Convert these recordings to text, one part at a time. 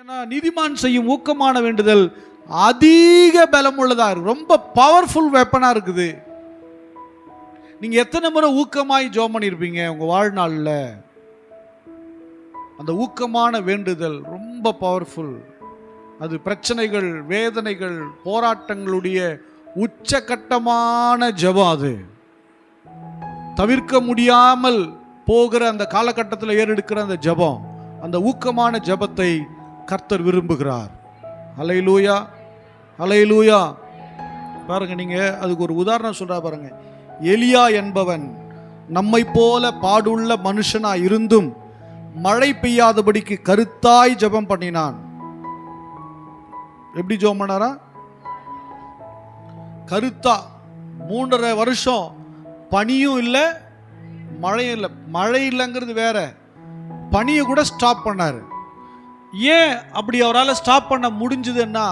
ஏன்னா நீதிமான் செய்யும் ஊக்கமான வேண்டுதல் அதிக பலம் உள்ளதா இருக்கு, ரொம்ப பவர்ஃபுல் வெப்பனா இருக்குது. நீங்க எத்தனை முறை ஊக்கமாய் ஜெபம் பண்ணியிருப்பீங்க உங்க வாழ்நாளில்? அந்த ஊக்கமான வேண்டுதல் ரொம்ப பவர்ஃபுல். அது பிரச்சனைகள், வேதனைகள், போராட்டங்களுடைய உச்சகட்டமான ஜெபம். அது தவிர்க்க முடியாமல் போகிற அந்த காலகட்டத்தில் ஏறெடுக்கிற அந்த ஜெபம், அந்த ஊக்கமான ஜெபத்தை கர்த்தர் விரும்புகிறார். அல்லேலூயா, அல்லேலூயா. பாருங்க, நீங்க அதுக்கு ஒரு உதாரணம் சொல்றா பாருங்க. எலியா என்பவன் நம்மை போல பாடுள்ள மனுஷனா இருந்தும் மழை பெய்யாதபடிக்கு கருத்தாய் ஜெபம் பண்ணினான். எப்படி ஜெபம் பண்ணாரா? கருத்தா. 3.5 வருஷம் பனியும் இல்லை, மழையும் இல்லை. மழை இல்லைங்கிறது வேற, பனியை கூட ஸ்டாப் பண்ணாரு. ஏன் அப்படி அவரால் ஸ்டாப் பண்ண முடிஞ்சதுன்னா,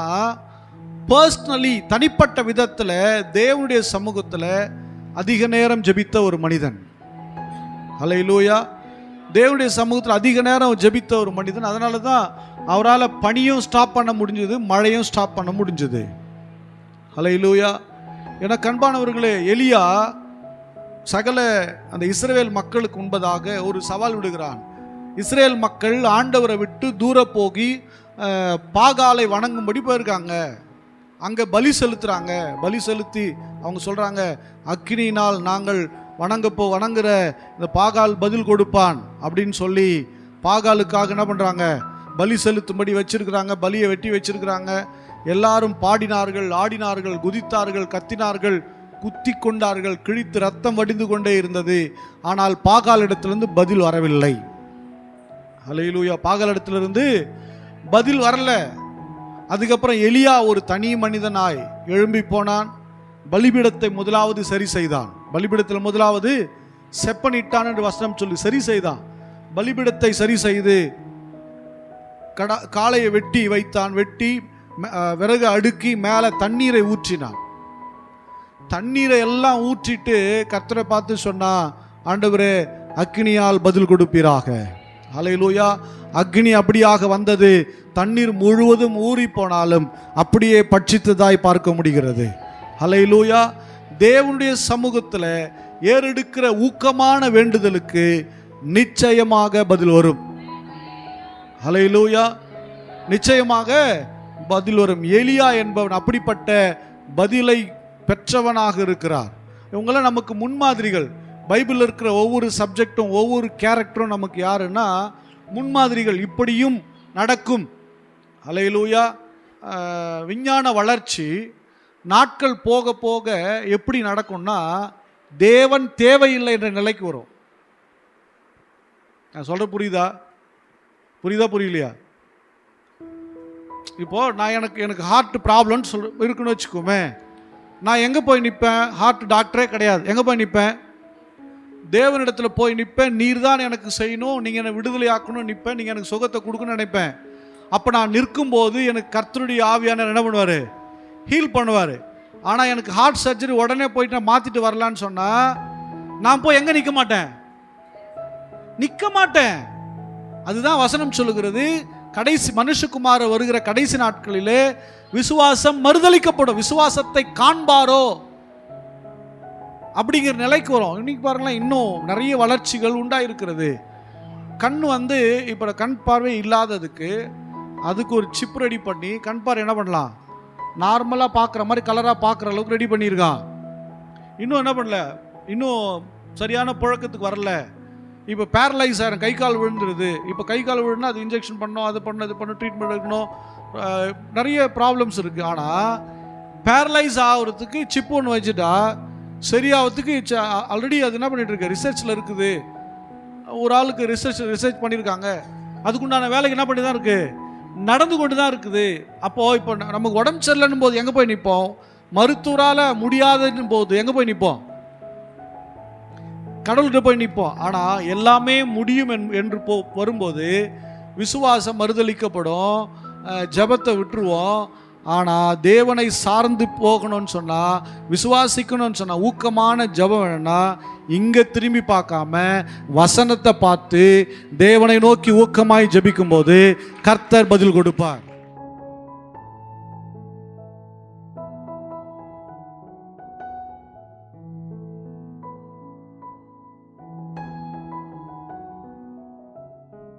பர்சனலி தனிப்பட்ட விதத்தில் தேவனுடைய சமூகத்தில் அதிக நேரம் ஜெபித்த ஒரு மனிதன். அல்லேலூயா. தேவனுடைய சமூகத்தில் அதிக நேரம் ஜெபித்த ஒரு மனிதன். அதனால தான் அவரால் பனியும் ஸ்டாப் பண்ண முடிஞ்சது, மழையும் ஸ்டாப் பண்ண முடிஞ்சது. அல்லேலூயா. என கண்பானவர்களே, எலியா சகல அந்த இஸ்ரவேல் மக்களுக்கு முன்பதாக ஒரு சவால் விடுகிறான். இஸ்ரேல் மக்கள் ஆண்டவரை விட்டு தூர போகி பாகாலை வணங்கும்படி போயிருக்காங்க. அங்கே பலி செலுத்துகிறாங்க. பலி செலுத்தி அவங்க சொல்கிறாங்க, அக்கினியினால் நாங்கள் வணங்குற இந்த பாகால் பதில் கொடுப்பான் அப்படின்னு சொல்லி பாகாலுக்காக என்ன பண்ணுறாங்க, பலி செலுத்தும்படி வச்சிருக்கிறாங்க. பலியை வெட்டி வச்சிருக்கிறாங்க. எல்லாரும் பாடினார்கள், ஆடினார்கள், குதித்தார்கள், கத்தினார்கள், குத்தி கொண்டார்கள், கிழித்து ரத்தம் வடிந்து கொண்டே இருந்தது. ஆனால் பாகால் இடத்திலிருந்து பதில் வரவில்லை. அல்லேலூயா. பாகால் இடத்திலிருந்து பதில் வரல. அதுக்கப்புறம் எலியா ஒரு தனி மனிதனாய் எழும்பி போனான். பலிபீடத்தை முதலாவது சரி செய்தான். பலிபீடத்தில் முதலாவது செப்பனிட்டான் என்று வசனம் சொல்லி சரி செய்தான். பலிபீடத்தை சரி செய்து காளையை வெட்டி வைத்தான். வெட்டி விறகு அடுக்கி மேலே தண்ணீரை ஊற்றினான். தண்ணீரை எல்லாம் ஊற்றிட்டு கர்த்தரை பார்த்து சொன்னா, ஆண்டவரே அக்னியால் பதில் கொடுப்பீராக. அல்லேலூயா. அக்னி அப்படியாக வந்தது. தண்ணீர் முழுவதும் ஊறி போனாலும் அப்படியே பட்சித்ததாய் பார்க்க முடிகிறது. அல்லேலூயா. தேவனுடைய சமூகத்தில் ஏறெடுக்கிற ஊக்கமான வேண்டுதலுக்கு நிச்சயமாக பதில் வரும். அல்லேலூயா. நிச்சயமாக பதில் வரும். எலியா என்பவன் அப்படிப்பட்ட பதிலை பெற்றவனாக இருக்கிறார். இவங்களாம் நமக்கு முன்மாதிரிகள். பைபிளில் இருக்கிற ஒவ்வொரு சப்ஜெக்டும் ஒவ்வொரு கேரக்டரும் நமக்கு யாருன்னா முன்மாதிரிகள். இப்படியும் நடக்கும். அல்லேலூயா. விஞ்ஞான வளர்ச்சி நாட்கள் போக போக எப்படி நடக்கும்னா, தேவன் தேவையில்லை என்ற நிலைக்கு வரும். நான் சொல்ற புரியுதா? புரியலையா? இப்போ நான் எனக்கு ஹார்ட் ப்ராப்ளம் இருக்குன்னு வச்சுக்கோமே, நான் எங்கே போய் நிற்பேன்? ஹார்ட் டாக்டரே கிடையாது. எங்கே போய் நிற்பேன்? தேவனிடத்தில் போய் நிற்பேன். நீர் தான் எனக்கு செய்யணும், நீங்கள் என்னை விடுதலை ஆக்கணும் நிற்பேன். நீங்கள் எனக்கு சுகத்தை கொடுக்கணும்னு நினைப்பேன். அப்போ நான் நிற்கும்போது எனக்கு கர்த்தருடைய ஆவியானவர் என்ன பண்ணுவார்? ஹீல் பண்ணுவார். ஆனால் எனக்கு ஹார்ட் சர்ஜரி உடனே போயிட்டு நான் மாற்றிட்டு வரலான்னு சொன்னால் நான் போய் எங்கே நிற்க மாட்டேன். அதுதான் வசனம் சொல்லுகிறது. கடைசி மனுஷகுமார வருகிற கடைசி நாட்களிலே விசுவாசம் மறுதலிக்கப்படும். விசுவாசத்தை காண்பாரோ அப்படிங்கிற நிலைக்கு வரும். இன்னைக்கு பாருங்களேன், இன்னும் நிறைய வளர்ச்சிகள் உண்டாயிருக்கிறது. கண் இப்போ கண் பார்வை இல்லாததுக்கு அதுக்கு ஒரு சிப் ரெடி பண்ணி கண் பார்வை என்ன பண்ணலாம், நார்மலாக பார்க்குற மாதிரி கலராக பார்க்குற அளவுக்கு ரெடி பண்ணியிருக்கான். இன்னும் என்ன பண்ணல, இன்னும் சரியான புழக்கத்துக்கு வரல. இப்போ பேரலைஸ் ஆகிடும், கை கால் விழுந்துருது. இப்போ கை கால் விழுனா அது இன்ஜெக்ஷன் பண்ணணும், அது பண்ணணும், ட்ரீட்மெண்ட் எடுக்கணும், நிறைய ப்ராப்ளம்ஸ் இருக்குது. ஆனால் பேரலைஸ் ஆகிறதுக்கு சிப் ஒன்று வச்சுட்டா சரியாகிறதுக்கு ஆல்ரெடி அது என்ன பண்ணிட்டு இருக்கு, ரிசர்ச்சில் இருக்குது. ஒரு ஆளுக்கு ரிசர்ச் பண்ணியிருக்காங்க. அதுக்குண்டான வேலைக்கு என்ன பண்ணி தான் இருக்குது, நடந்து கொண்டு தான் இருக்குது. அப்போது இப்போ நமக்கு உடம்பு சரியில்லைன்னும் போது எங்கே போய் நிற்போம்? மருத்துவரால் முடியாதுன்னும் போது எங்கே போய் நிற்போம்? கடவுள்கிட்ட போய் நிற்போம். ஆனால் எல்லாமே முடியும் என்று வரும்போது விசுவாசம் மறுதலிக்கப்படும். ஜெபத்தை விட்டுருவோம். ஆனால் தேவனை சார்ந்து போகணும்னு சொன்னால், விசுவாசிக்கணும்னு சொன்னால், ஊக்கமான ஜெபம் வேணும்னா இங்கே திரும்பி பார்க்காம வசனத்தை பார்த்து தேவனை நோக்கி ஊக்கமாய் ஜெபிக்கும் போது கர்த்தர் பதில் கொடுப்பார்.